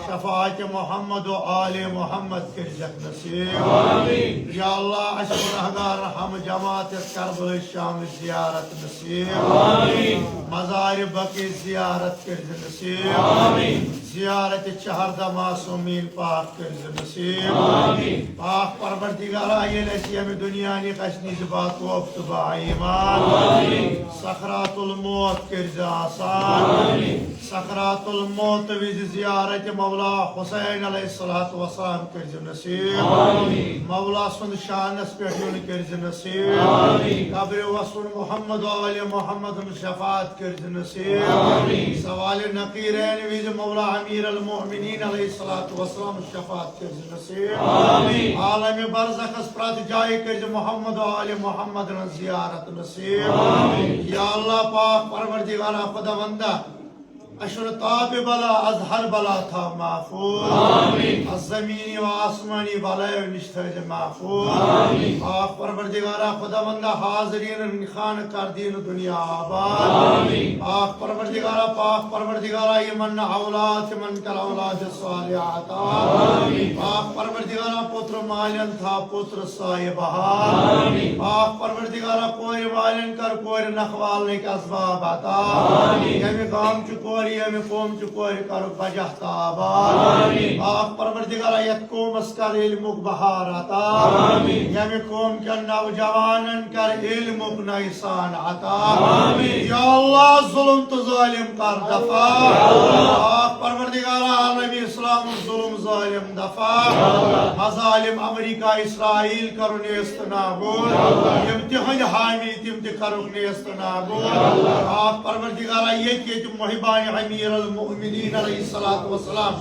शफात मोहम्मद व आले मोहम्मद किरजक नसीब या अल्लाह अश गुनहगार हम जमात करबल शाम जियारत नसीब मज़ार बकी जियारत किरज नसीब जियारत चहरदा मासूमीन पाक किरज नसीब पाक परवरदिगारा ये दुनिया निकशनी बात वक्त बाईमान सकरातुल मौत किरज आसान सकरातुल मौत विज जियारत मौला हुसैन अलैहिस्सलातु वस्सलाम किरज नसीब मौला सुन शानस पे किरज नसीब कब्र वसूल मोहम्मद आले मोहम्मद शफात किरज नसीब सवाल नकीरैन विज मौला अमीर अल मोमिनीन अलैहिस्सलातु वस्सलाम शफात किरज नसीब आलम बरज़ख प्रत जाय किरज मोहम्मद आले मोहम्मद जियारत नसीब या अल्लाह पाक परवरदिगारा खुदावंदा अशर ताब बला अजहर बला था महफूज ज़मीनी व आसमानी बला निश्तज महफूज आप परवरदिगारा खुदावंदा हाज़रीन खान कर दीन दुनिया आबाद आप परवरदिगारा पाक परवरदिगारा यमन औलाद मन कल औलाद सालिहात आप परवरदिगारा पुत्र मालन था पुत्र साहिबहार आप परवरदिगारा कोर वालन कर कोर नखवाल ने असबाब अता यमी काम चुकोर में कौम चुकोर कर बजहता आप परवरदिगारा यत कौमस कर इल्मुक बहार अता यमी कौम के नौजवानन कर इल्मुक नईसान अता या अल्लाह जुल्म तो जालिम कर दफा आप परवरदिगारा आलम इस्लाम जुल्म जालिम दफा मजालिम अमेरिका इसराइल कर नेस्त नाबूद यम तिहंद हामी तिम ति करुक नेस्त नाबूद आप परवरदिगारा ये मुहिबान अमीर अल मोमिनीन अलैहिस्सलातु वस्सलाम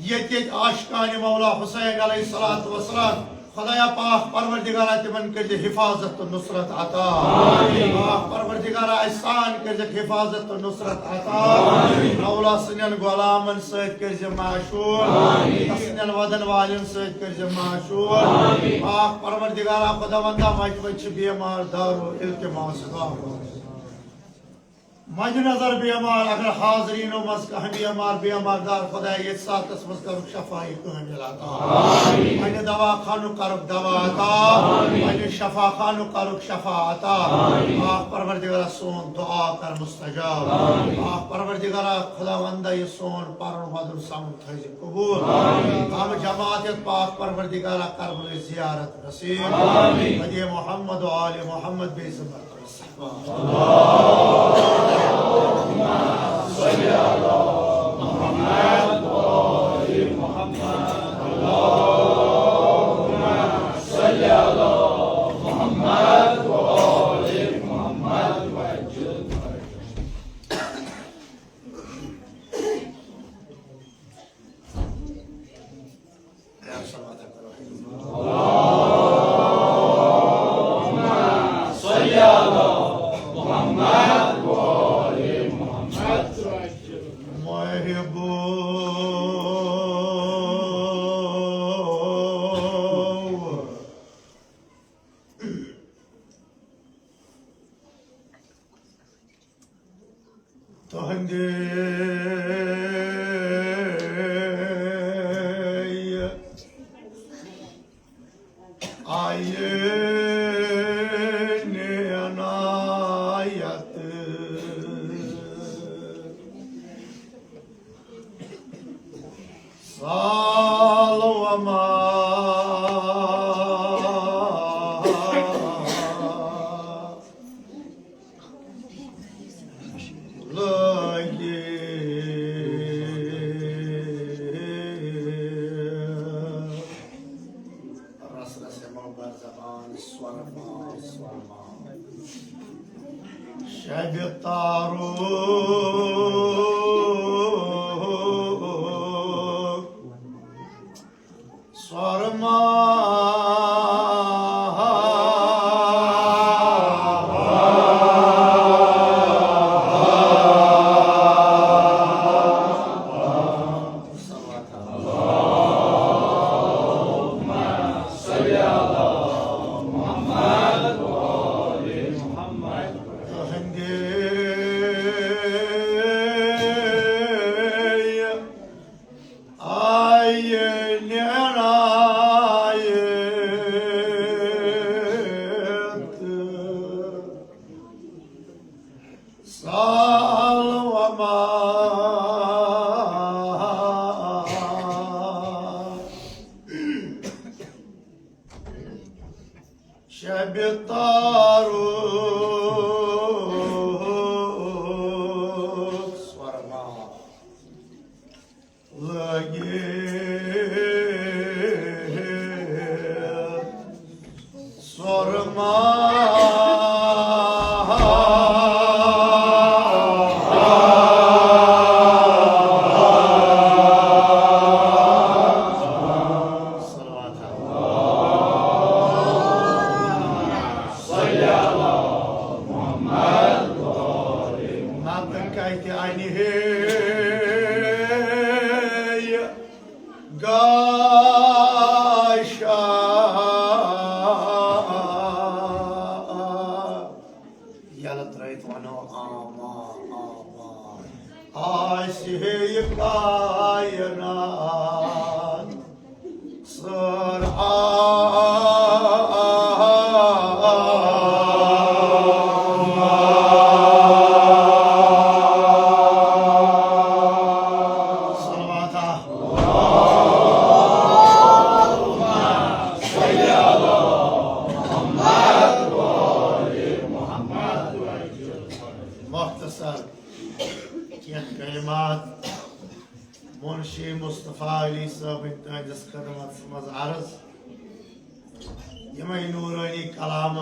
ये आशिकान मौला हुसैन अलैहिस्सलातु वस्सलाम खुदाया पाक परवरदिगारा तिमन कर हिफाजत तो नुसरत अता पाक परवरदिगारा एहसान कर हिफाजत तो नुसरत अता मौला सनन गुलामन सैद कर माशूर सनन वदन वालन सैद कर माशूर पाक परवरदिगारा खुदावंदा मजबच बीमार दारो इल्तिमास मज नजर बीमार अगर हाजरीन मज कह बीमार बीमार दार खुदा ये साथ मज कर शफाई कह मिलाता मैंने दवा खानु करुक दवा अता मैंने शफा खानु करुक शफा अता आप परवरदिगारा सोन दुआ कर मुस्तजाब आप परवरदिगारा खुदावंदा ये सोन परन वदन सम थज कबूल हम जमात पाक परवरदिगारा करबल जियारत नसीब आमीन मोहम्मद व आले मोहम्मद बेसबर sorma मुंशी मुस्तफा अली साहब तहदस खदमत मज अर्ज यम नूरानी कलाम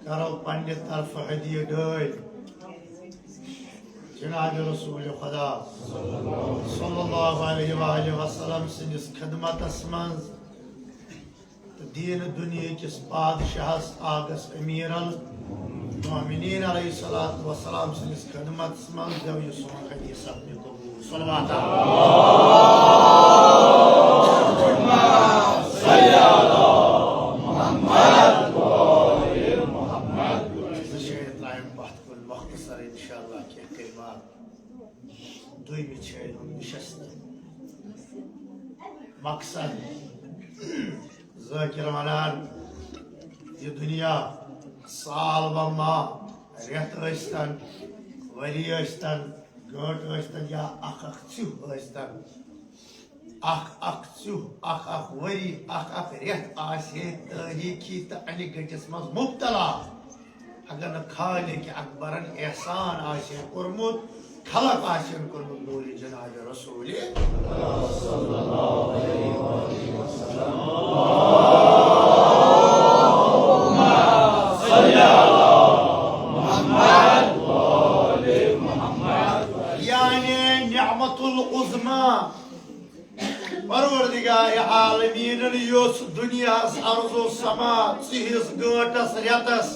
करो पंडित तरफ हदिय डल जनाब रसूल खुदा सल्लल्लाहु अलैहि वसल्लम सिंदिस खदमतस मज दीन दुनिया किस बादशाहस आगस अमीर अल मोमिनीन अलैहिस्सलातु वस्सलाम सिंदिस खदमतस मज दव ये सोन हदीस अपने को सल्लल्लाहु मकसद ज़ाकिर वनान ये दुनिया साल व माह रेत स्तन वरी स्तन गट स्तन या अख चुह स्तन अख चुह अख वरी अख रेत आसे तारीखी तो अन गटिस मज मुब्तला अगर न खालिक अकबरन एहसान आसे कोरमुत खलक आशन कोरमुत नूरी जनाब रसूल सल्लल्लाहु अलैहि वसल्लम परवरदिगार आलमीन योस दुनिया अर्जो समा सिहिस गटस रेतस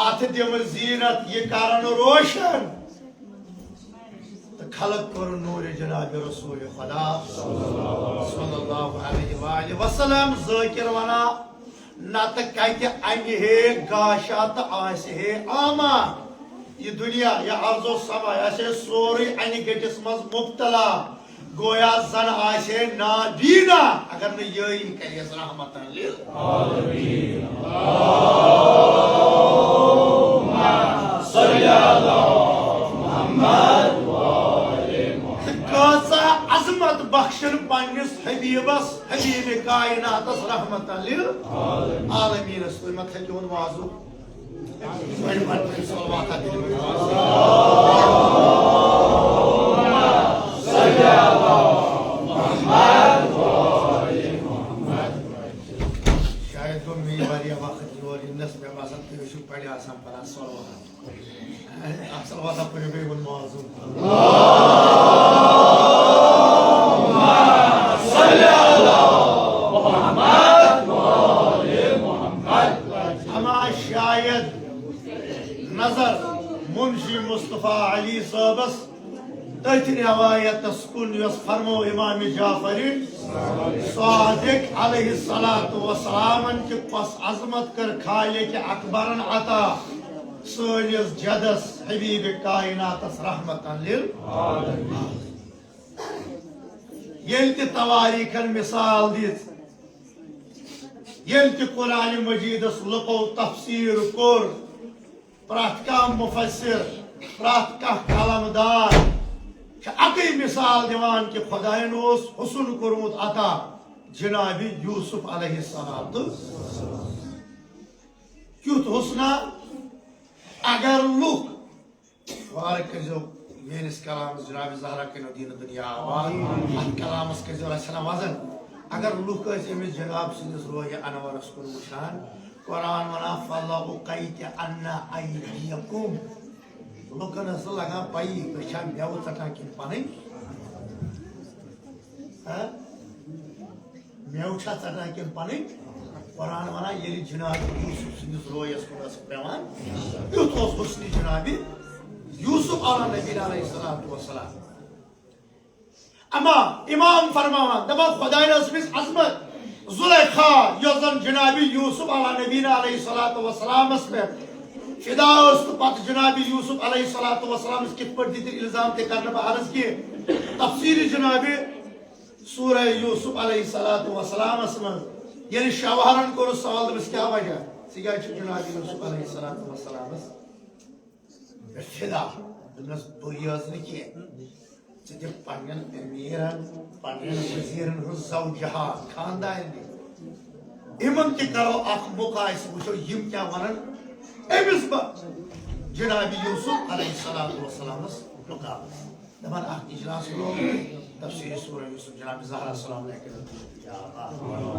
आथ दिम जीनत ये कारण रोशन तो खलक कर नूर जनाब रसूल खुदा सल्लल्लाहु अलैहि वसल्लम ज़ाकिर वना नत कत अन हे गाशात आस हे आमा ये दुनिया ये अर्जो समा आसे सोरे अन गटिस मज मुब्तला गोया जन आशे नाबीना अगर न यही करिए रहमतन लिल आमीन अल्लाहुम्मा सल्ली अला मुहम्मद व आले मुहम्मद कासा अजमत बख्शन पन्निस हबीबस हबीब कायनातस रहमतन लिल आलमीन सुमत हजून वाजू सल्लल्लाहु शायद वो मेरी बारी वक्त और इन्नस में बासत के विषय पढ़े आसाम पर अक्सर वादा पर भी उन मौजूद शायद नजर मुंशी मुस्तफा अली साहबस तथि रवायत कुन फरमो इमाम जाफरी सादिक अलैहिस्सलातु वस्सलाम के पस अजमत कर खाले के अकबरन अता सोनिस जदस हबीब कायनातस रहमतन लिल आलमीन ये तवारीखन मिसाल दित ये कुरान मजीदस लुको तफसीर कोर प्रत कह मुफस्सिर प्रत कह कलमदार अकई मिसाल दिवान कि खुदायन हुसन कोरमुत अता जनाब यूसुफ अलैहिस्सलाम क्युत हुसना अगर लुक वार कर मेनिस कलाम जनाब ज़हरा के दीन दुनिया आबाद कलामस के सलाम वजन अगर लुक अमिस जनाब सदिस रोह अनवरस कुन वुचान कुरान वना फल्लाहु कैत अन्ना अयदियकुम लुकन लगा पई बचा मेव चटान किन पन मेव चटान किन पन कुरान वना ये जनाब यूसुफ सदिस रोहस कुन पेवान युथ हुस्न जनाब यूसुफ आला नबी अलैहिस्सलातु वस्सलाम अमा इमाम फरमावन दबा खुदा रस्मिस अजमत जुलेखा योजन जनाबी यूसुफ आला नबी अलैहिस्सलातु वस्सलाम पे फिदा पत जनाबी यूसुफ अलैहिस्सलातु वस्सलाम कित पर दित इल्जाम ते करने अर्ज की तफसीर जनाबी सूरह यूसुफ अलैहिस्सलातु वस्सलाम में यानी शवाहरन को सवाल दबस क्या वजह सिगा जनाबी यूसुफ अलैहिस्सलातु वस्सलाम फिदा दस बुयस न की जे पन्नन अमीरन पन्नन वजीरन ज़ौजहा खानदान इमन के करो अख मुकाइस वुचो यम क्या वनन एमिस ब जनाब यूसुफ अलैहिस्सलातु वस्सलाम मुकाम दमन अख इजलास लो तफसीर सूरह यूसुफ जनाब ज़हरा सलाम अलैहि या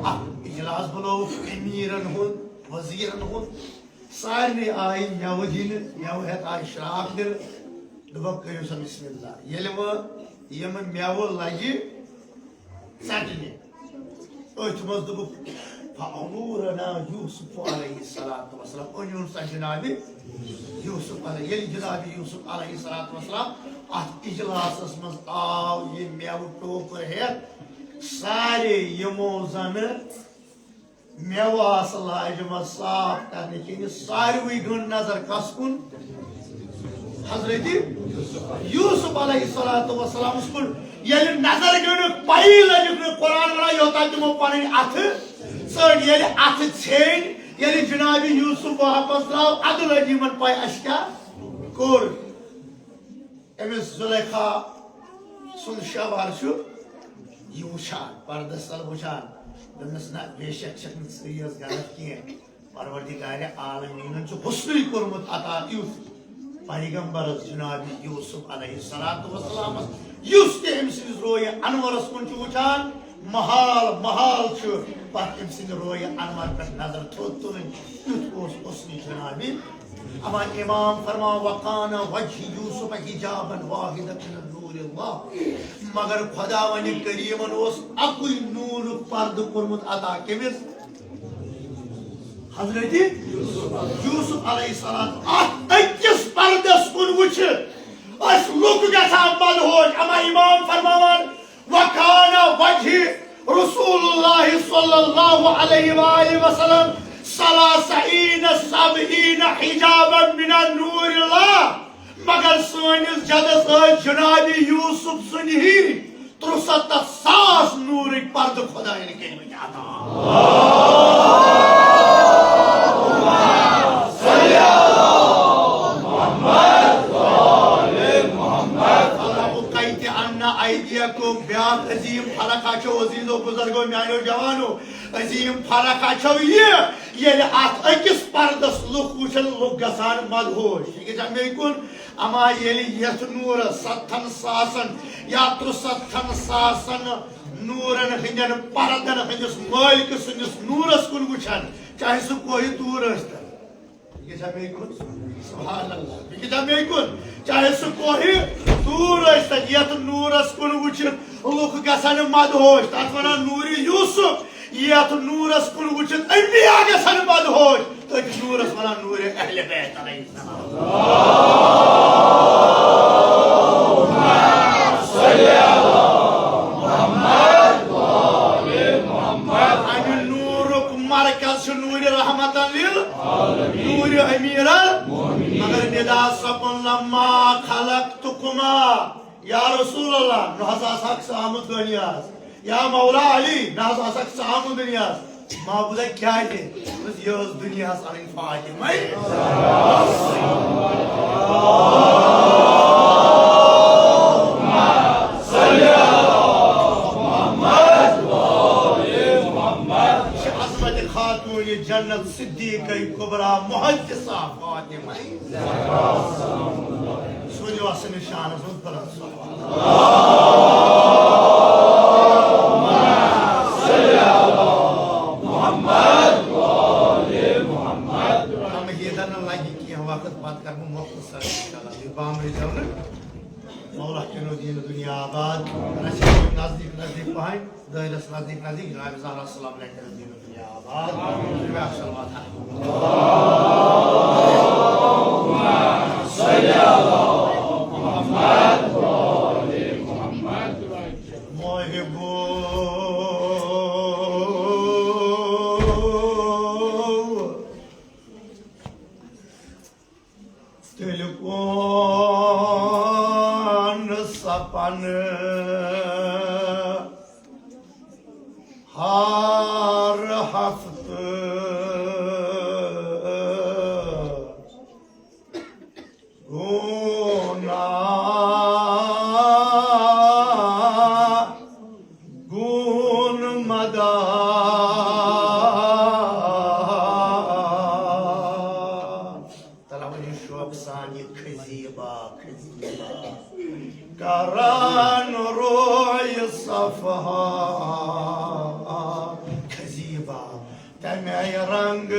अख इजलास बोलो अमीरन हो वजीरन हो सारे आई मेव दिन मेव हेत आई श्राप दिल दुबक करियो सा बिस्मिल्लाह येले वो यम मेव लगी सटने ओतमस दुबक फाउरना यूसुफ अलैहिस्सलातु वस्सलाम ओनुन सा जनाब यूसुफ अलैहि जनाब यूसुफ अलैहिस्सलातु वस्सलाम अत इजलासस मस आव ये मेव टोपर हेत सारे यमो जन मेवास लाजम साफ करने के सारवी गुन नजर कसकुन हजरत यूसुफ अलैहिस्सलातु वस्सलाम कुन येले नजर गुन पई लजक कुरान वरा योता तुम पन अथ सड येले अथ छेन येले जनाब यूसुफ वापस द्राव अदल अजीमन पई अशका कोर एमिस जुलेखा सुन शवार छु युशान परदसल वुचान दमसना बेशक शक्न सरियस गलत किए परवरदिगार आलमीन जो हुस्न कोरमत अता यूसुफ पैगंबर जनाब यूसुफ अलैहिस्सलातु वस्सलाम युस के एमसिन रोय अनवरस कुन वुचान महाल महाल छु पर एमसिन रोय अनवर पर नजर थोतुन युत ओस हुस्न जनाब अमा इमाम फरमा वकाना वजह यूसुफ हिजाबन वाहिदतन नूरिल्लाह मगर खुदा वनि करीमन ओस अकुई नूर पर्द कोरमुत अता केमिस हजरत यूसुफ अलैहिस्सलाम अकिस पर्दस कुन वुच अस लुक गसा मदहोश अमा इमाम फरमावन वकाना वजह रसूलुल्लाह सल्लल्लाहु अलैहि वसल्लम सलासीन सबईन हिजाबन मिन नूरिल्लाह मगर सोनिस जदस जनाब यूसुफ सुनही 63,000 नूर पर्द खुदा ने के अता अजीम फरक अजीजो बुजुर्गो म्यानो जवानो अजीम फरक ये अकिस पर्दस लुक वुचन लुक गसान मदहोश मे कुन अमा ये नूर 70,000 या 63,000 नूरन हंदन पर्दन हंदिस मालिक सुनिस नूरस कुन वुचन चाहे सह कोई दूर चाहे सह कोई दूर ये नूरस कुन वुचन लुक गसान मदहोश तथ वन नूर यूसुफ ये नूरस कुन वुचन अंबिया गसान मदहोश तथ नूरस वन नूर अहले बैत नूर रहमतन लिल नूर अमीरा मगर निदा सपन लम्मा खलक़तुकुमा या रसूल अल्लाह नहसाक सामुद दुनियास या मौला अली नहसाक सामुद दुनियास माबूदा क्या है बस ये दुनियास अन फातिमा जन्नत सिद्दीक़ कुबरा मुहद्दिसा फातिमा सुजो असन शान आबाद नसीब नजदीक नजदीक पाए दायरस नजदीक नजदीक जनाब ज़हरा सलाम लेकर दीन दुनिया आबाद हर हफ्ते गुना गुन मदा तलावनी शोक सानी खजीबा खजीबा करान रोय सफहा खजीबा तमे रंग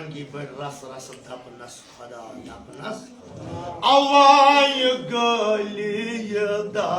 मंगी बड़ रस रस दपनस खुदा दपनस अवाय गलियदा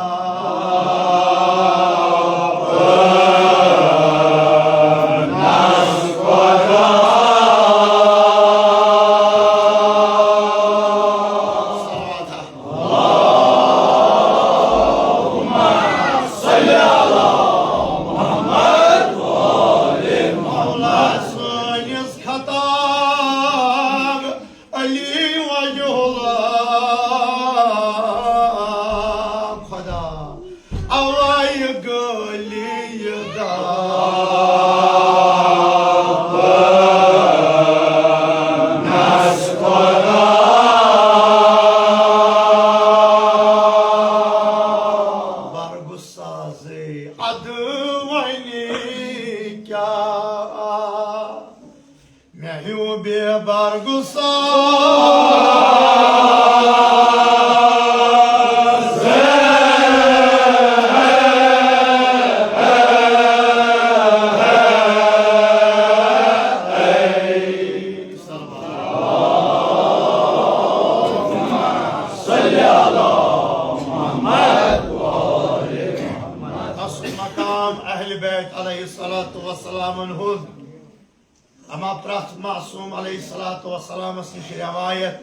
अमा प्रथ मासूम अलैहिस्सलाम रिवायत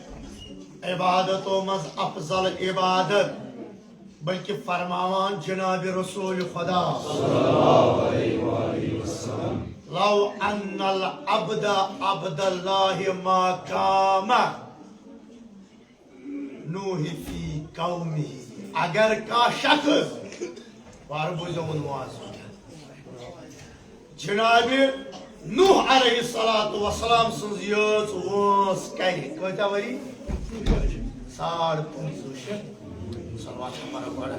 इबादतों मज अफजल इबादत बल्कि फरमावान जनाब रसूल खुदा लौ अन्नल अब्द अब्दुल्लाहि मा कामा नूही फी कौमिही अगर का शख्स बार बुझोन वाज जनाब नूह अलैहिस्सलाम सन्ज यच वस कर कता वरी 550 सलवात हमारा पढ़ा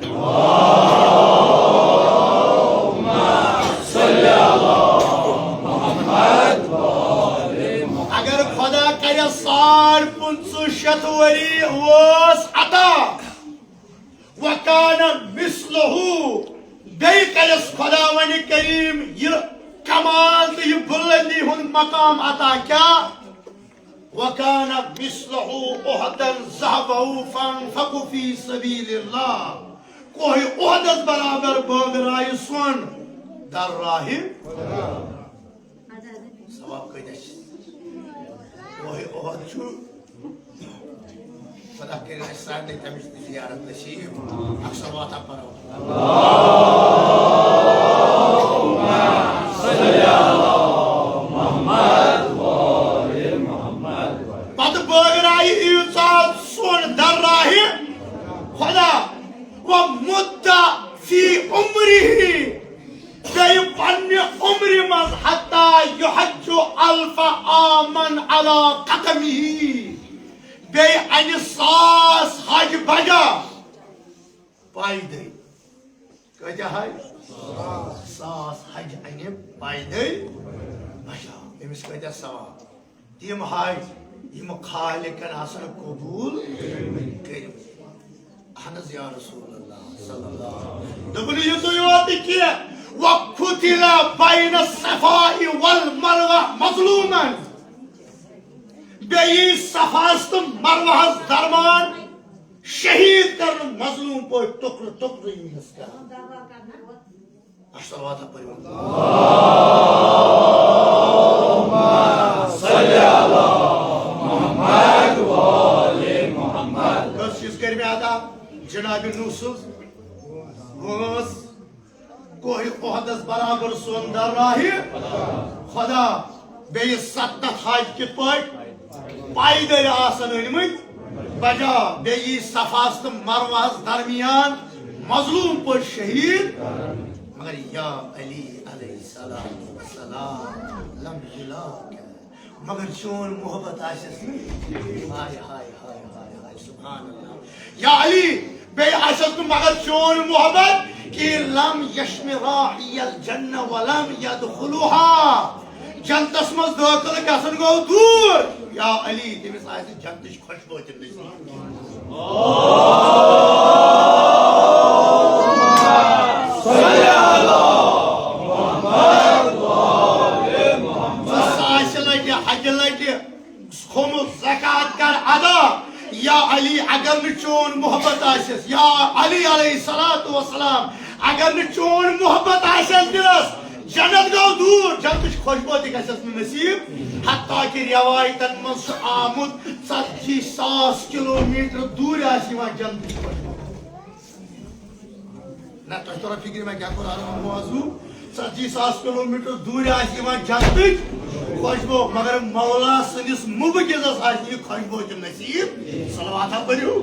अगर खुदा करे 550 वरी वस अता वकान मिस्लहु बे करे खुदा वनी करीम ये कमाल तो ये बुलंदी हुन मकाम अता क्या वकान मिस्लहु उहदन ज़हबहु फंफकु फी सबीलिल्लाह कोई उहदस बराबर बगराय सुन दर राहि सवाब कदश कोई उहद छु खुदा के साथ ने तमिश ज़ियारत नसीब अक्सर वाता परो पत बगराई इंसान सुन दर राहि खुदा व मुद्दा फी उम्रिही बे पन्ने उम्र मज हत्ता युहज्ज अल्फ आमन अला कदमिही बे अन 100 हज बजा पायदल कजा है 100 हज अने पायदल बजा एमिस कजा सवाब तिम हज यम खालिकन आसन कबूल करिम अहनज या रसूलुल्लाह सल्लल्लाहु अलैहि वसल्लम दबुल युतो योत कि वकुतिला बैन सफाई वल मरवा मजलूमन बेई सफास्त मरवा दरमान शहीद कर मजलूम पर टुकड़ टुकड़ इंस का अस्सलात पर अल्लाहुम्मा सल्ली अला मुहम्मद व आले मुहम्मद कोशिश कर में आता जनाब नूसुस वस कोई ओहदस बराबर सुंदर राही खुदा बे 7 हज कित पट पायदल आसन अनमत बजा बे सफास्त मरवास दरमियान मजलूम पर शहीद मगर या अली अलैहिस्सलाम लम युलाक मगर चोन मोहब्बत आशस हाय हाय हाय हाय हाय सुभान अल्लाह या अली बे आशस मगर चोन मोहब्बत कि लम यशमि राहियल जन्नह व लम यदखुलुहा जन्नतस मज दाखिल गसन गो दूर या अली तमिस आयत जन्नतच खुशबू नसीब हज लगे खुमुस ज़कात कर अदा या अली अगर न चोन मोहब्बत आसिस या अली अलैहिस्सलातु वस्सलाम अगर न चोन मोहब्बत आसिस दिलस जन्नत गो दूर जन्नत खुशबू गसस नसीब हत्ता कि रिवायतन मज आमुद 40,000 किलोमीटर दूर जन्नत खुशबू ना तो तोरा फिक्र में क्या कर मौजू 40,000 किलोमीटर दूर जन्नत खुशबू मगर मौला सनिस मुबगिजस खुशबू नसीब सलवात पढ़ो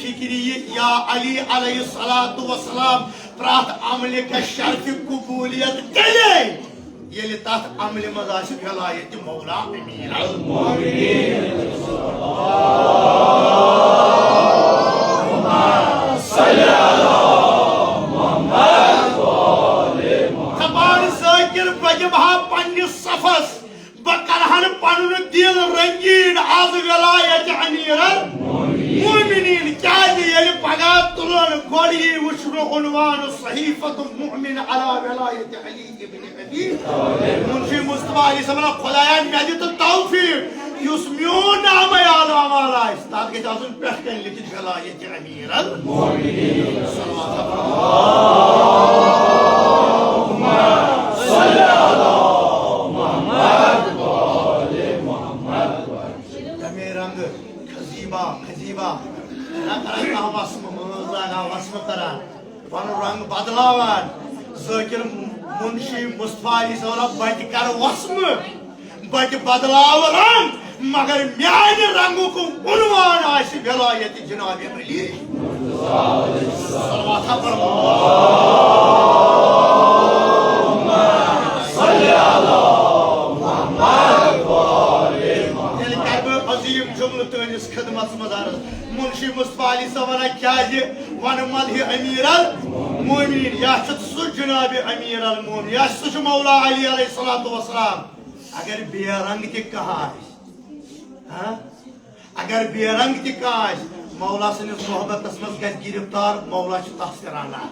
फिक्री या अली अलैहिस्सलातु वस्सलाम प्रात अमल का शर्फ कबूलियत तेले ये तथ अमल मज वलायत मौला अमीरुल मोमिनीन सफस बकरहन पनुन दिल रंगीन आज वलायत अमीरुल मोमिनीन क्या पगा तुलन गोड़ी वुश्र उन्वान सहीफत मुमिन अला वलायत अली इब्न अबी मुंशी मुस्तफा अलैहि सल्लम खुदाया मे दि तौफीक युस म्योन नाम याद अमाल आस तात गज आसन पेठ कन लिखित वलायत अमीरुल मोमिनीन अल्लाहुम्मा सल्ली अला मुहम्मद व आले मुहम्मद तमे रंग खजीबा खजीबा रंग बदलावान ज़ाकिर मुंशी मुस्तफा अलैहि सल्लम बट कर वस्म बट बदलाव रंग मगर म्यान रंगों को उन्वान आशि वलायत जनाब अली सल्लल्लाहु अलैहि तनिस खदमत मदार मुंशी मुस्तफा अलैहि सल्लम क्या वन मदह अमीरुल मोमिनीन या सु जनाब अमीरुल मोमिनीन या सु मौला अली अलैहिस्सलातु वस्सलाम अगर बेरंग त कहाँ अगर बेरंग त कहाँ मौला सनिस मोहब्बत मज ग गिरफ्तार मौला तहसराना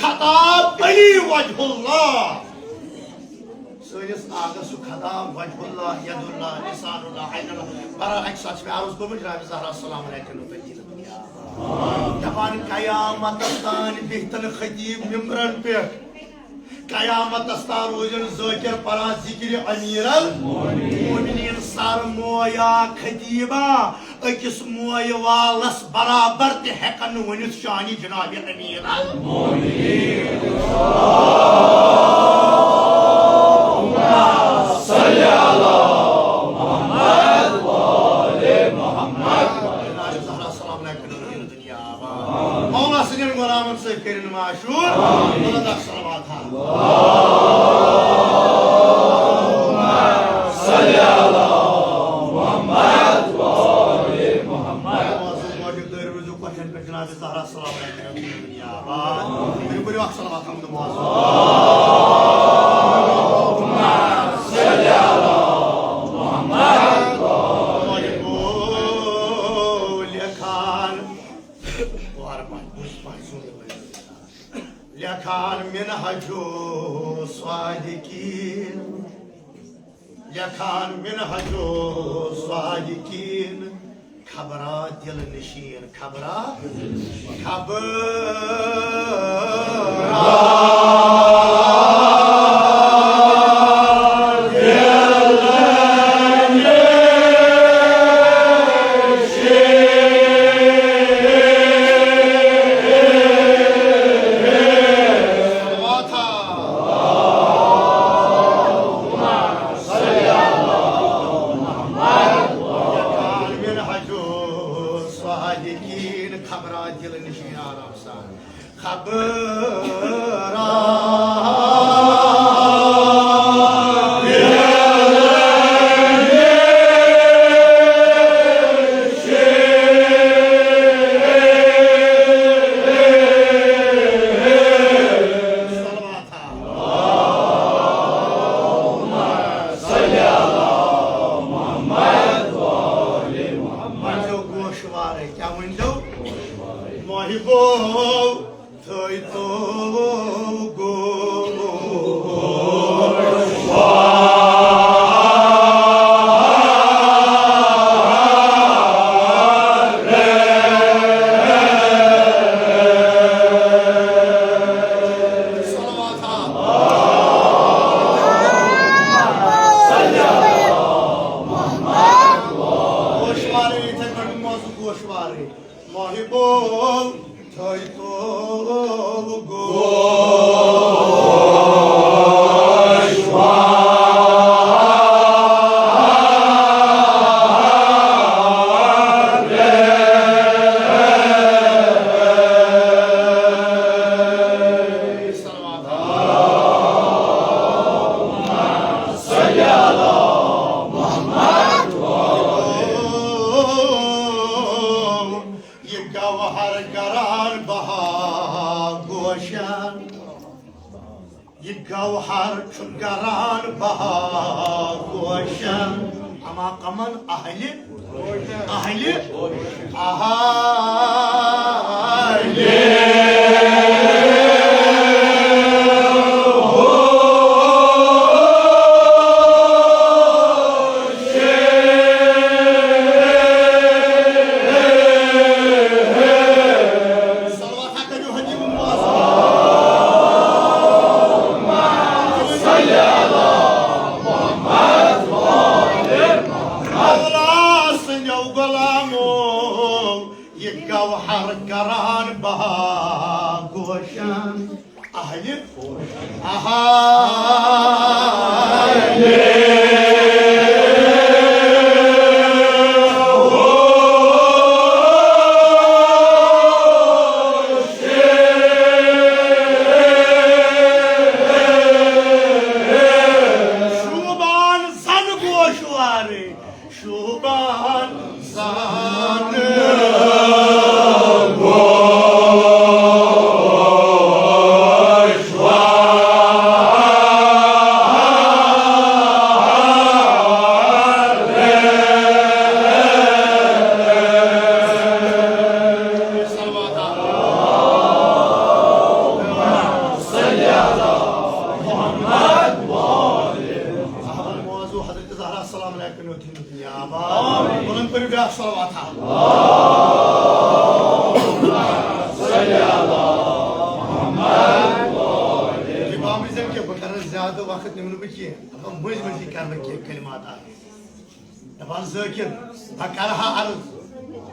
खताब अली वजहुल्लाह सनिस आगस खताब वजहुल्लाह यदुल्लाह लिसानुल्लाह ऐनुल्लाह बरा एक सच में आरोज को जनाब ज़हरा सलाम अलैकुम दुनिया दपान कयामत तान बिहतन खतीब मिंबरन पे कयामत तान रोजन ज़ाकिर परा जिक्र अमीरुल मोमिनीन सर मोया खतीबा अकिस मोय वालस बराबर ते हेकन वनित शानी जनाब अमीरुल मोमिनीन अल्लाहुम्मा सल्ली अला मुहम्मद व आले मुहम्मद ज़हरा सलाम अलैकुम दुनिया मौला सजन गुलामन से करिन माशूर अल्लाह सलावत अल्लाहुम्मा सल्ली अला मुहम्मद व आले मुहम्मद मौजूद दरवाज़ों को जन पे जनाब ज़हरा सलाम अलैकुम दुनिया मेरे पूरे वक्त सलावत हम मौजूद अल्लाहुम्मा सल्ली अला मुहम्मद व आले लेखान वार लेखान मिनहजो स्वादिकीन लेखान मिनहजो स्वादिकीन खबरा दिल नशीन खबरा खबरा दिल नशीन आराम सा खबरा ये गौहर चुनगरान बहा गोशन अमा कमन आहले आहले आहले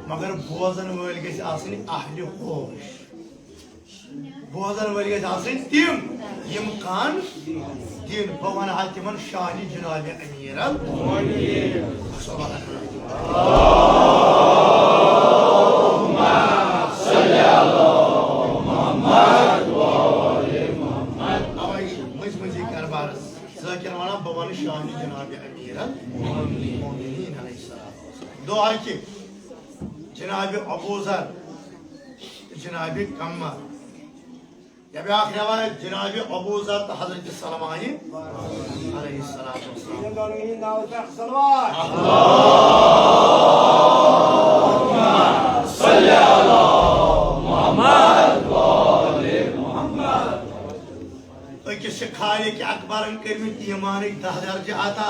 मगर बोजन वल गस आसनि अहले होश बोजन वल गस आसनि तिम यम कान दिन भवन हा तिमन शानी जनाब अमीर अल्लाहुम्मा सल्ली अला मुहम्मद व आले मुहम्मद अवै मजी कारबार जाकिर वाला भवन शानी जनाब अमीर मोमिनीन अलैहिस्सलाम दुआ की जनाब अबूजर जनाब कम्मा जब आखिर रवायत जनाब अबूजर तो हजरत सलमान अलैहिस्सलाम अल्लाहुम्मा सल्ली अला मुहम्मद व आले मुहम्मद अकिस खालिक अकबरन करमित ईमान 10 दर्जे आता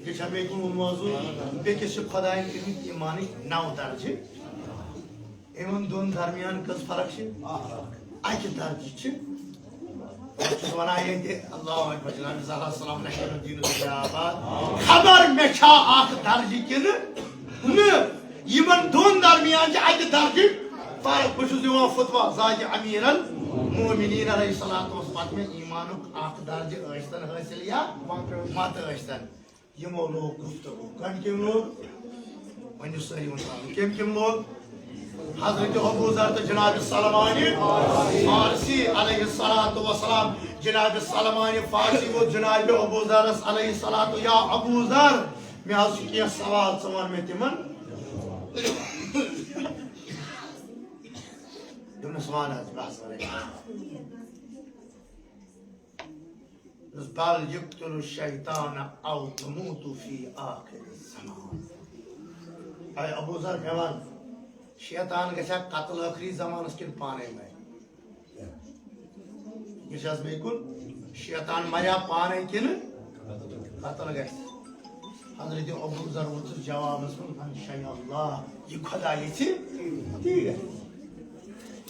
ये मौजूद बेकिस खुदायन कर्मित ईमान 9 दर्जे इमन दोन दरमियान कस फर्क अक दर्जे वन अल्लाह अकबर जनाब सल्लल्लाहु अलैहि वसल्लम खबर मे दर्जे किन इमन दोन दरमियान अक दर्जे फर्क बहुत फतवा जाज अमीरन मोमिनीन अलैहिस्सलातु वस्सलाम में ईमान दर्जे अस्तन हासिल या मत अस्तन यमो लोग गुफ्तगू कम लोग वन सारी कम लोग हजरत अबूजर तो जनाब सलमान फारसी अलैहिस्सलातु वस्सलाम जनाब सलमान फारसी वो जनाब अबूजर अलैहिस्सलातु या अबूजर मैं आज क्या सवाल सवाल में तिमन तुमने सवाल आज बहस बल युक्तल शैतान औ तमूतु फी आखिर ज़मान अय अबूजर कहवान शैतान गछा कत्ल आखिरी ज़मानस किन पाने में यशस बिल्कुल शैतान मरिया पाने किन कत्ल गछ हजरत अबूजर वो जवाब इंशाअल्लाह ये खुदा ये थी ठीक है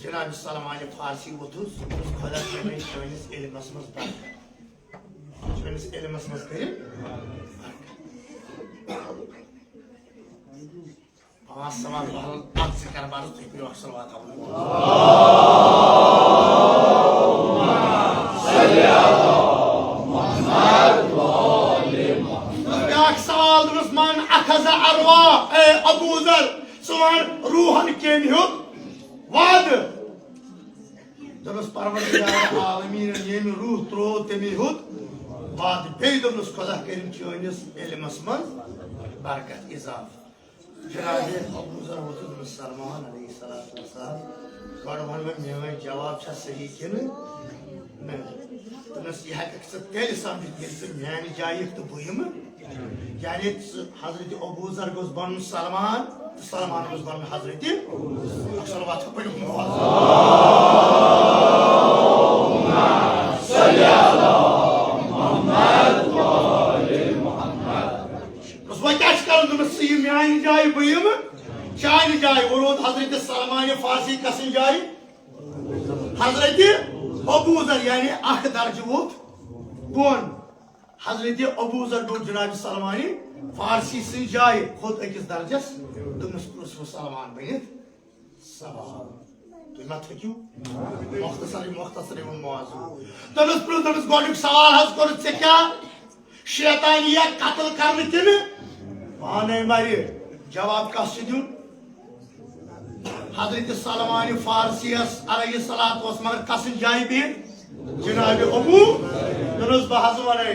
जनाब सलमान फारसी वो खुदा के में शोनिस इल्म समझ इल्मस मस करिन पांच सवाल बहल आज से करबार तो पे सलवात अल्लाहुम्मा सल्ली अला मुहम्मद व आले मुहम्मद एक सवाल दुस्मान अखज़ अरवा ए अबूजर सुमान रूहन केन हुत वाद दुस परवरदिगार आलमीन येम रूह त्रो तेमी हुत बाद बेदुस खुदा करीम चोनिस इल्मस मन बरकत इजाफ जनाब अबूजर सलमान अलैहिस्सलाम गड वन में जवाब सही किन ये हकीकत तेल समझ मानी जाय तो बुम यानी हजरत अबू जर गोस बन सलमान तो सलमान गोस बन हजरत सलवात पढ़ो मानी जाय बुम चान जाय वो रोद हजरत सलमान फारसी कसन जाय हजरत अबू जर यानी अख दर्ज वोत बोन हजरत अबू जर गो जनाब सलमानी फारसी सी जाय खुद अकिस दर्जस दुमस पुरुष सलमान बनित सवाल तुम मत हक्यू मुख्तसर मौजू तमस पुरुष तमस गोडुक सवाल हज कर से क्या शैतानिया कत्ल करने किन पाने मारे जवाब कस दिन हजरत सलमान फारसी अलैहिस्सलात वस मगर कसन जाय भी जनाब अबू तमस बहज वने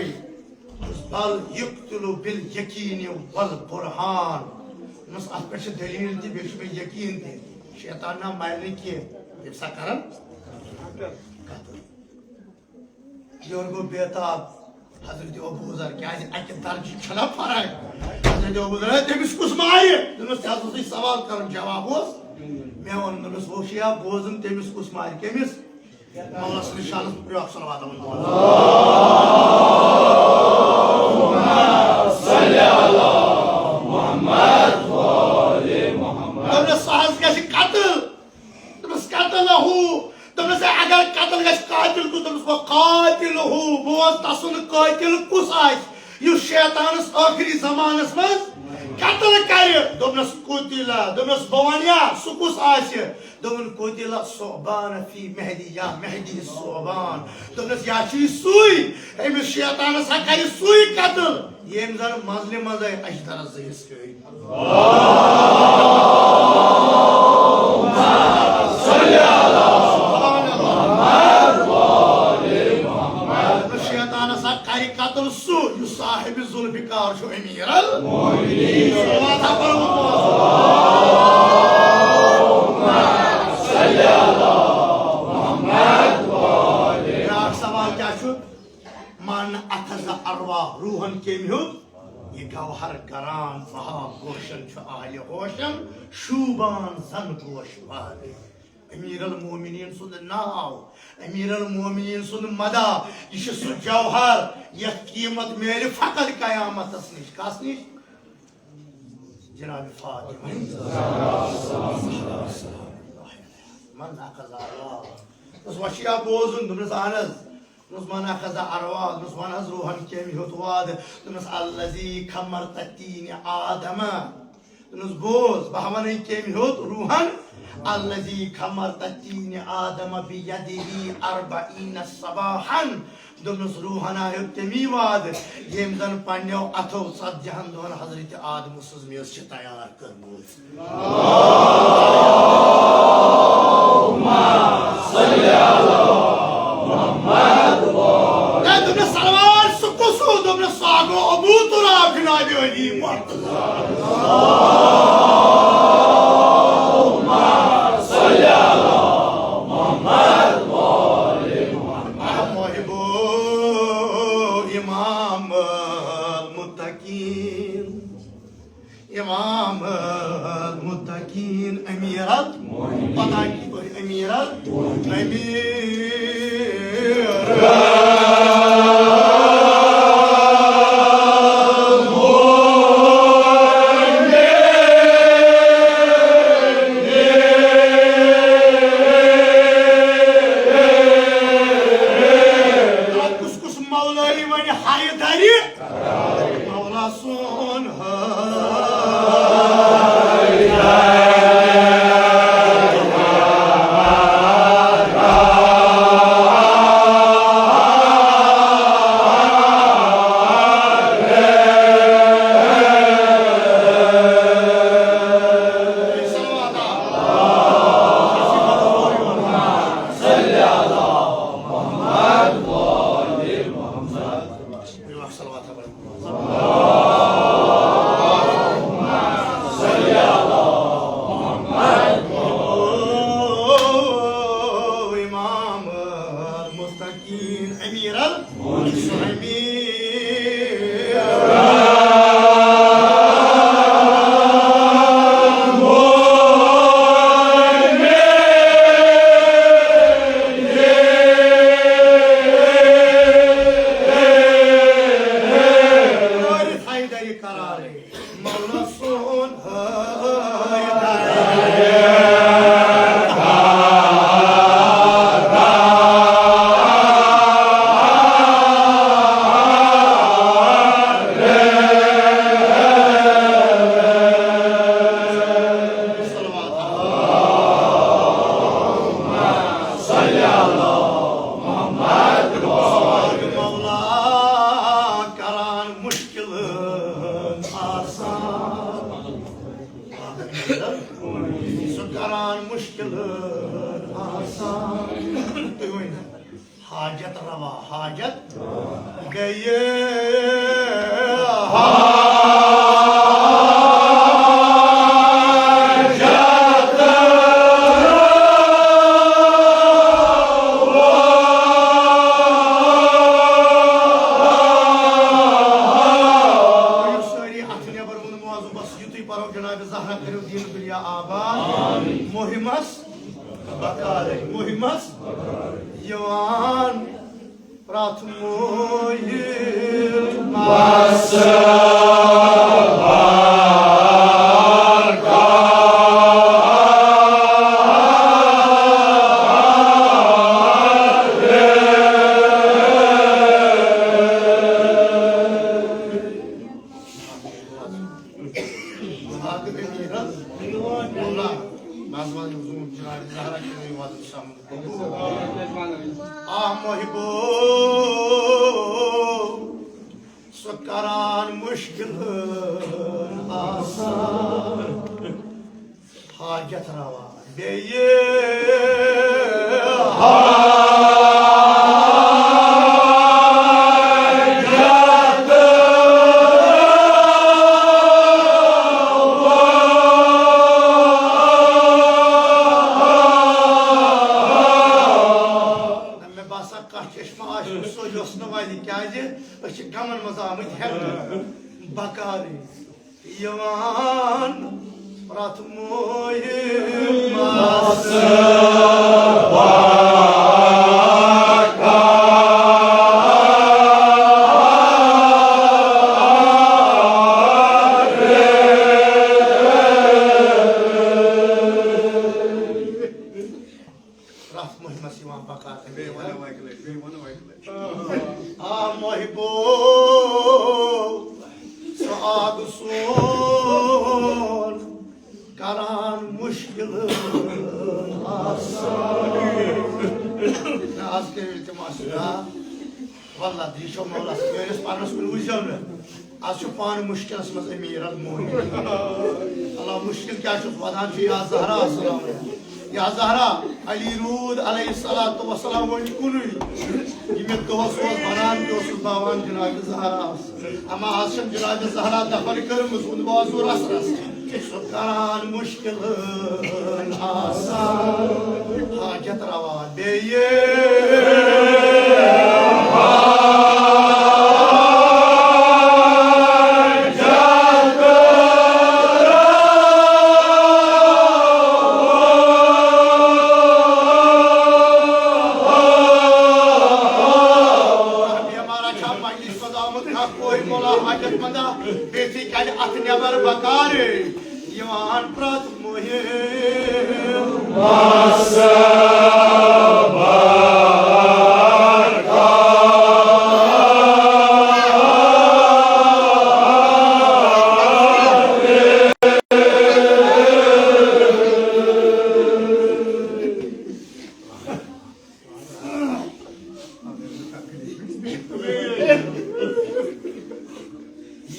बल युक्तलु बिल यकीन वल बुरहान नस अत पे दलील ती बे यकीन ती शैतान ना मारने की ऐसा करन योर गो बेताब हजरत अबू जर क्या अक दर्ज छना फरक हजरत अबू जर तमिस कुस मारे तमस हजरत सवाल करन जवाब ओस मैं वन तमस वो शिया बोजन तमिस कुस मारे केमिस मौला निशान पे सल्लल्लाहु अलैहि शैतानस आखिरी जमानस मज कत्ल कर दोनस कुतिला दोनस बवानिया सुकुस आसे दोन कुतिला सोबान फी मेहदी या मेहदी सोबान दोनस या छी सुई एम शैतानस कर सुई कत्ल येम जन मजले मजे अजदर जइस कई कत्ल सु साहिब जुल्फिकार शो अमीर अल मोमिनीन सवाल क्या मन अखज़ अरवाह रूहन के ये गौहर करान बहा गोशन आल होशन शूबान जन गोश वाले अमीर अल मोमिनीन सुंद नाव अमीर अल मोमिनीन सुंद मदा यह सु जौहर यह कीमत मेरे फकत कयामत निश कस निश जनाब फातिमा मन अखज़ अरवाह उस वशिया बोजुन दुनस आनस दुनस मन अखज़ अरवाह दुनस मन रूहन केम होतवाद दुनस अल्लज़ी खमरत तीन आदम दुनस बोज बहवन केम होत रूहन अल्लज़ी खमरत तीन आदम बियदिही अर्बईन सबाहन दुनस रूहना तमी वाद येम जन पन्यो अथो सदजहन दोन हजरत आदम सुजमियस छ तैयार करमोत अल्लाहुम्मा सल्ली अला मुहम्मद या दुनस सलवार सुकुसु दुनस सागो अबू तुराब जनाब अली मुर्तजा इमाम मुत्तकीन अमीरत पता की कोई अमीरत कुछ कुछ मौलाई वन हाय धरी मौला सोन मकीन अमीर अल-मुस्लिमीन। हाजत रवा हाजत गए मुहिमस यवान प्राथमोयिल करान मुश्किल आसान हाजत रवा बेये गमन मजामत बकारी यवान प्राथमोयिल करान मुश्किल आज के वल्ला दीशो मौला मेरे पानस कुन वुजो न आज छु पान मुश्किल मज अमीर अल-मोमिनीन अल्लाह मुश्किल क्या छु वदान छु या ज़हरा अस्सलाम या ज़हरा अली रूद अलैहिस्सलातु वस्सलाम वन कुन यमे दोस बनान दोस बावन जनाब ज़हरा अमा आशम जनाब ज़हरा दफन करमस उन बाजू रस रस करान मुश्किल आसान हाजत रवा बेये बकारे यवान प्राथमोयिल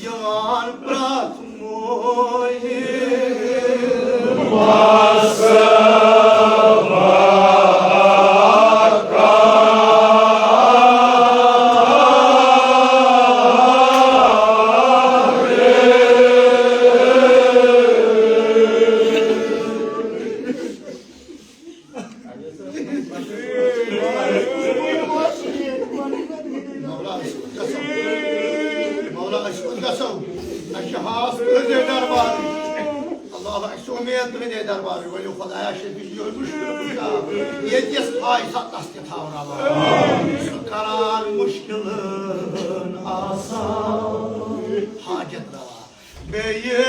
यवान प्राथमोयिल गसो अशहास तुझे दरबार अल्लाह अक्सुमियत तुझे दरबार वली खुदाया शफी जो मुश्किल कुशा ये जिस भाई सत्तास के था अल्लाह करान मुश्किल आसान हाजत रवा बेये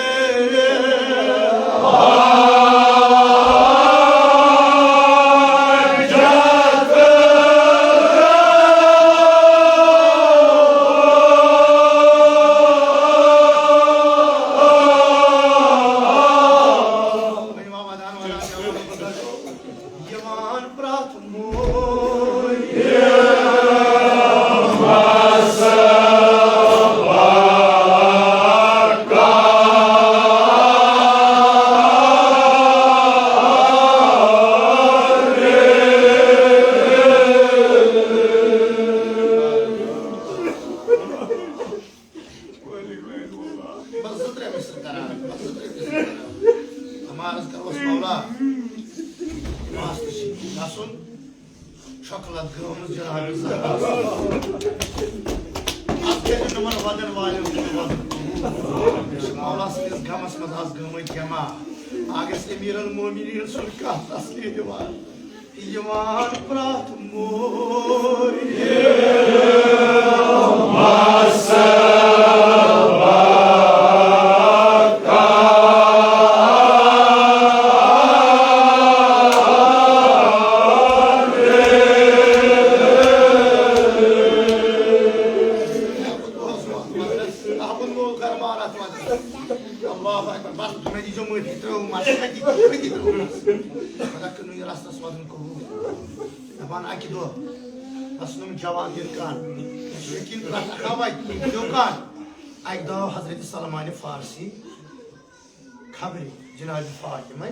खबरी जनाब फातिमा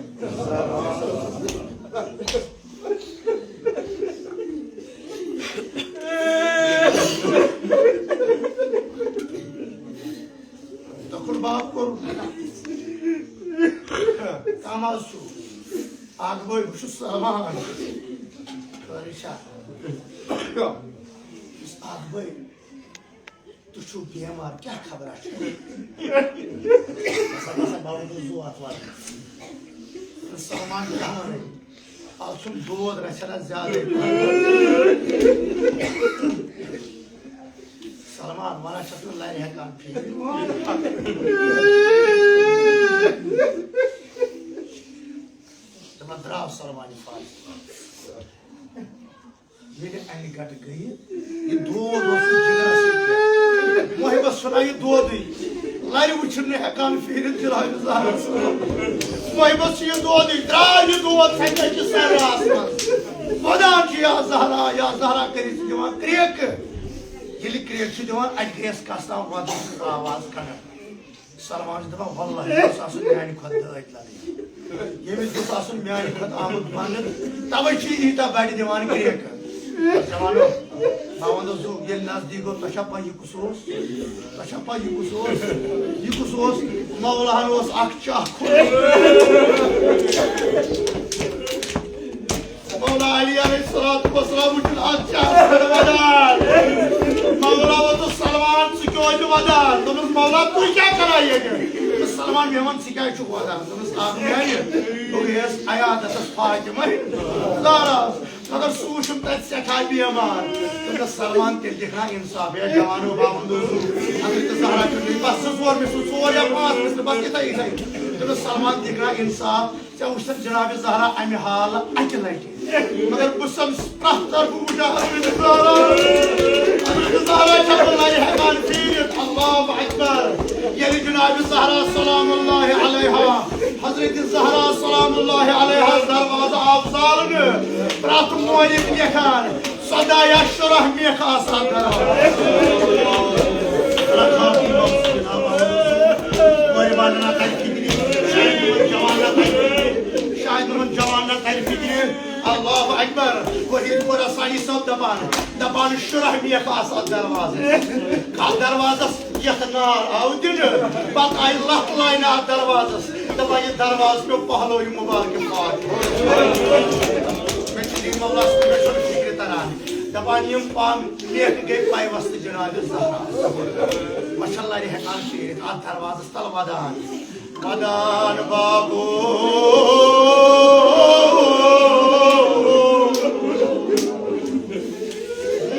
तखुल बाप को कामासु आगबोय बुशु सलमान करिशा आगबोय तुझु बीमार क्या खबर है सलमान कहाँ है आज तुम दूध रचना ज्यादा सलमान माना शत्रु लाइन है कान पे जब द्राव सलमानी फाल मेरे ऐनी घट गई ये दूध वस्तु जिगर से वही बस सुना ये दूध ही लारी उछलने है कान फिर दिलाए ज़ाहरा वही बस ये दूध ही द्राव ये दूध फेंके के सारे आसमान वदा की या ज़ाहरा करी जवान क्रियक ये लिख क्रियक से जवान अड्रेस कास्ता वदा आवाज करना सलमान दबा वल्लाह ये सासुन म्यानी खुद इतलानी ये भी सासुन म्यानी खुद आमद बानन तब चीज इता बाड़ी दीवान क्रियक जवानो मावंदो जो ये नजदीक तशपा ये कुसोस मौलाना उस अखचा मौला अली अलैहिस्सलातु वस्सलाम उठल अखचा वदान मौला वो तो सलमान से क्यों जो वदान तुम मौला तू क्या करा ये तो सलमान मेहमान सिखाए चुक वदान तुम साथ में आए तो ये आयात दस फातिमा ज़ारा अगर सूशम तक से खाई भी हमार तो सलमान के दिखना इंसाफ है जवानों बावंदो हज़रत ज़हरा के बस सोर में सोर या पांच में बस कितना ही है तो सलमान दिखना इंसाफ चाहे उस जनाब ज़हरा अमी हाल अकेले मगर बुसम प्रहतर बुजा हज़रत ज़हरा शक्ल है मान फिर अल्लाह अकबर ये जनाब ज़हरा सलामुल्लाह अलैहा हज़रत ज़हरा सलामुल्लाह अलैहा दरवाज़ा अफज़ाल ने प्रात मोलिक यखान सदा यशरह में खासा करो रखाती वक्त जनाब कोई बालना तलफिक्री शायद मन जवाना तलफिक्री अल्लाह अकबर वही पूरा सानी सब दबान शुरह में खासा दरवाज़ा का दरवाज़ा यखनार आउदिन बात आई लख लाइन दरवाज़ा दबा ये दरवाज़ पे पहलो मुबारक पाक मौला दपान यम पाम लेख गई पाइवस्त जनाब ज़हरा माशाअल्लाह रे हकान शेर आ दरवाज़ तल वदान वदान बाबू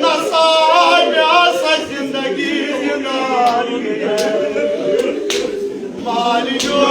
नसाया सा जिंदगी जिंदारी मालियो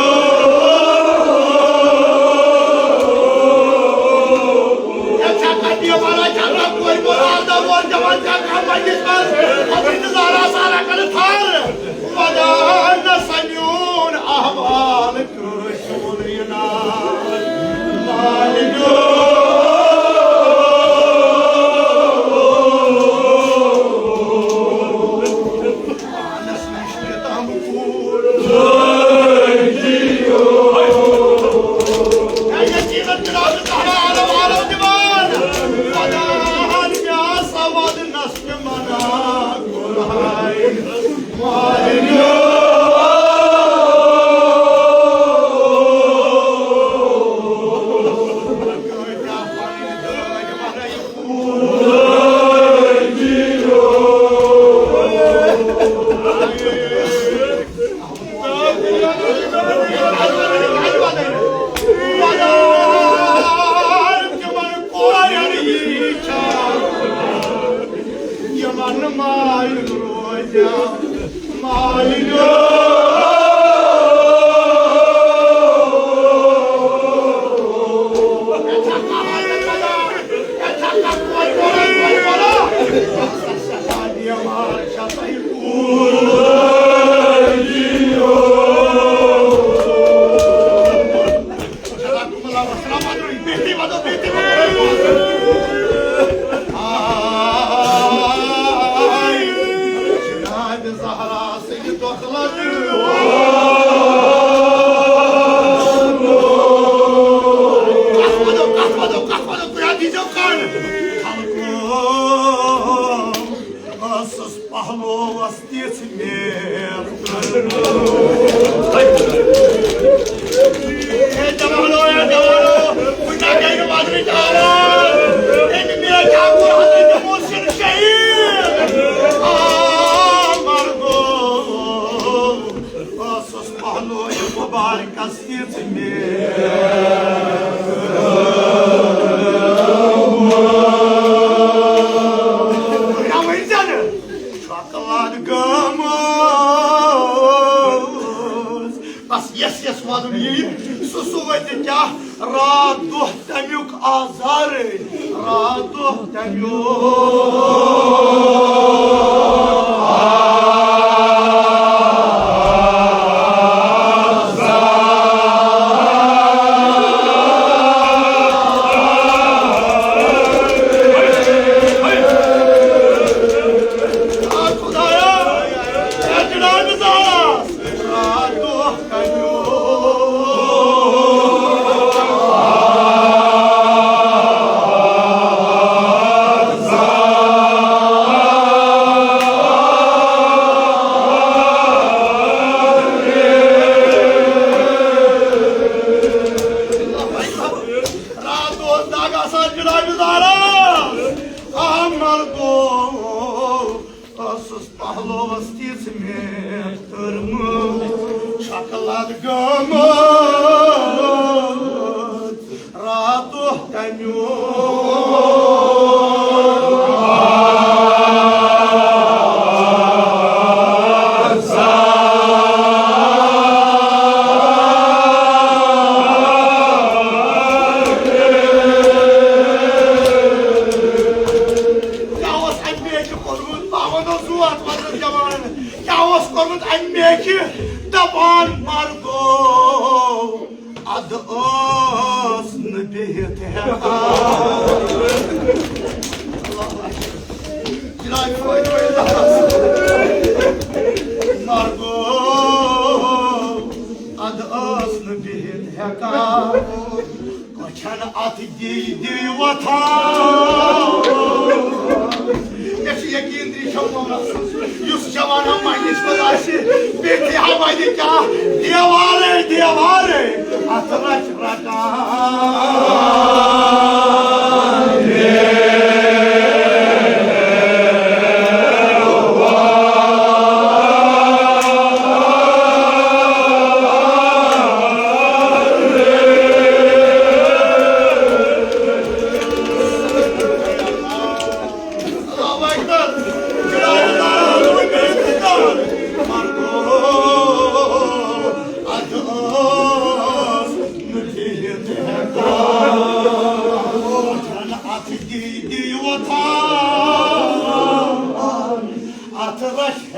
rush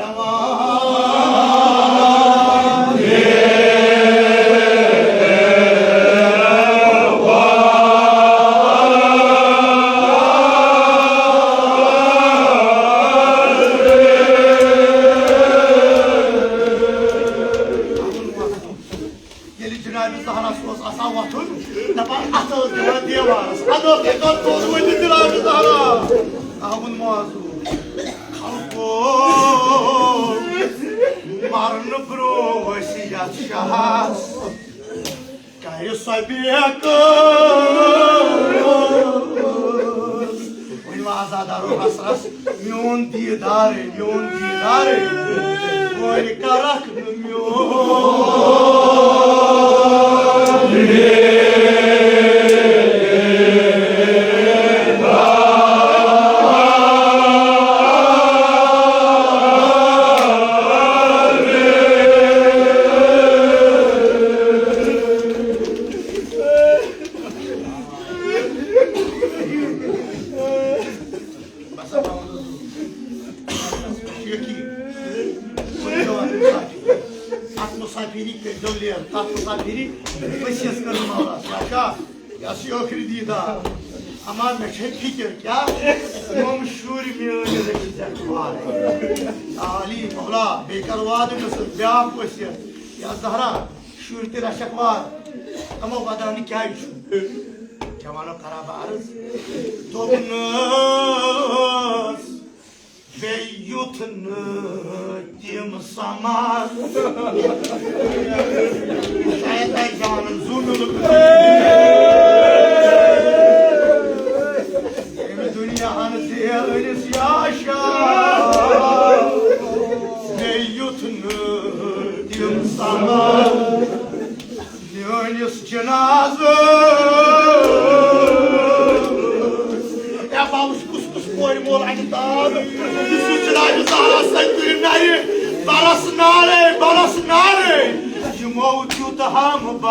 Marn bro vasiyat şahas Kayı sabiyakız Oynu azadaru hasras Miyon didare Oynu karak Ama meşhur fikir ya, komşur miyone de güzel var. Ali Mevla, bekar vadı mısın? Beyaz koşuyor. Ya Zahra, şurada raşak var. Ama vadanı kây şu. Cevano karabarız. Topunuz ve yutunu dim samaz. Şayet ben canım zulmülük. Öylesi yaşa ne yutunu diyorum sana ne öylesi cenaze ya babuş kus koyum olaydı dağıldı Yusuf Çınar'ı zahrasın gülümleri balası nare Yumavcu daha mı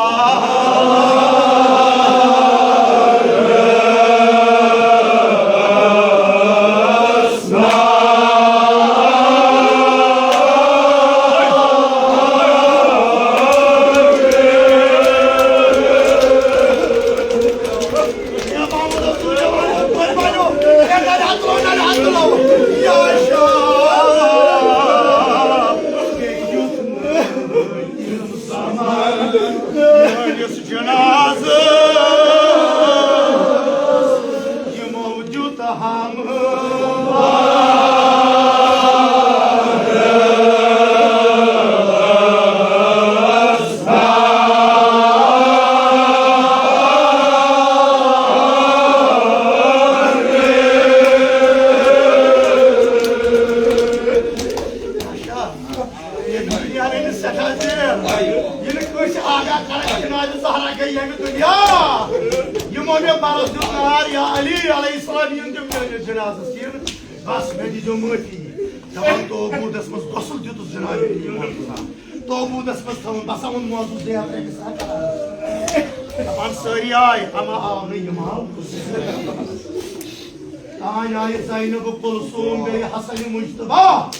Zeynep Kulsum Bey Hasan-ı Muçtaba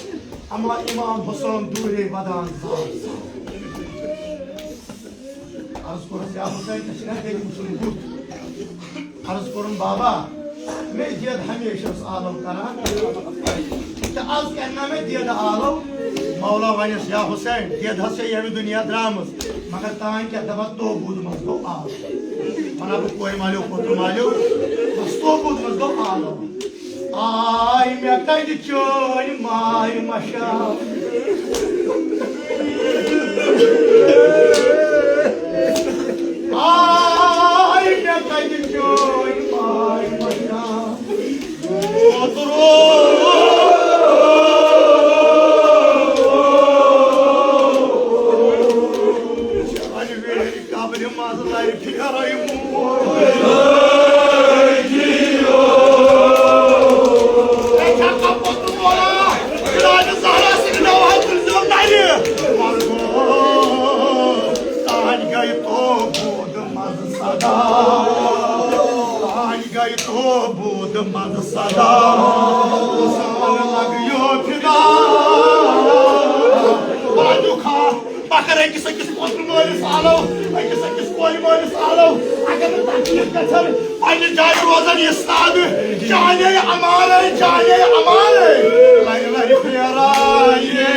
ama İmam Hasan Dure Badan Arz korun ya Hüseyin teşine tekmişsin kurt Arz korun baba Medyad hemşehrs ağlam kara İşte az kendime diyada ağlam Mevla vanis ya Hüseyin diyad hası yemi dünya dramız Magar tahan ki dabat to budumaz do ağlam Bana bu koy malyo kotu malyo Bas to budumaz do ağlam Ay mekaydı çoy may maşa Ay mekaydı çoy may maşa Hani bir kabrim mazılayı pikarayım Sada اگر أکِس پوتر مٲلِس آلو أکِس کورِ مٲلِس آلو اگر نہٕ تکلیٖف گژھن پننہِ جایہِ روزن یہِ سادٕ جانے امانے لرِ لرِ پھیرایے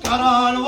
Karan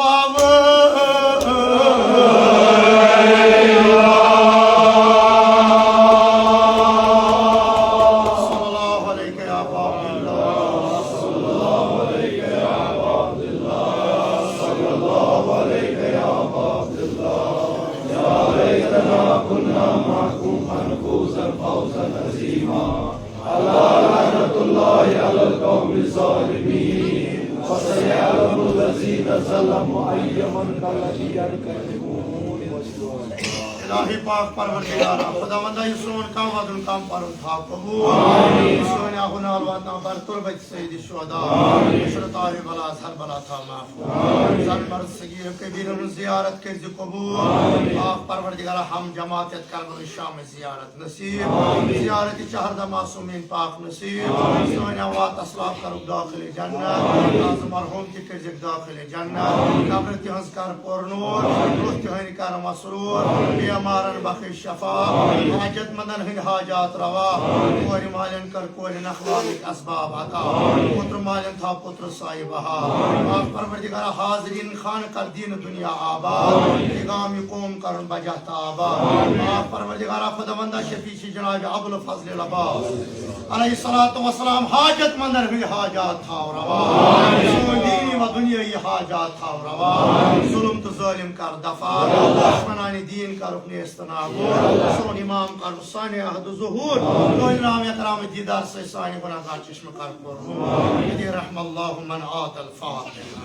وسلم مؤيما الذي يركبون وسلم इलाही पाक परवरदिगार खुदावंदा ये सोन काम वदन काम परम था कबूल सोन आहुनाल वातना बर तुरबत सैयद शुहदा शरतार बला सर बला था माफ सन मर्द सगीर कबीर जियारत कर ज कबूल पाक परवरदिगार हम जमात करबल शाम जियारत नसीब जियारत शहर मासूमीन पाक नसीब सोन वात असलाफ कर दाखिल जन्नत आज मरहूम की कर ज दाखिल जन्नत कब्र तिहंस कर पर नूर रूह तिहन कर मसरूर मारन बख्श शफा हाजत मंदन हिंद हाजात रवा कोर मालन कर कोर नखवालिक असबाब अता पुत्र मालन था पुत्र साहिब बहा पाक परवरदिगार हाजिरीन खान कर दीन दुनिया आबाद निगाम कौम कर बजाता आबाद पाक परवरदिगार खुदावंदा शफीशी जनाब अबुल फजल अब्बास अलैहिस्सलातु वस्सलाम हाजत मंदन हिंद हाजात था रवा दीनी व दुनिया ये हाजात था रवा जुल्म तो जालिम कर दफा दुश्मनानी दीन कर सोन इमाम कर साने अहद ज़ुहूर कोई नाम इकराम दीदार से साने गुनाहगार चश्म कर यदि रहमल्लाहु मन आतल फातिहा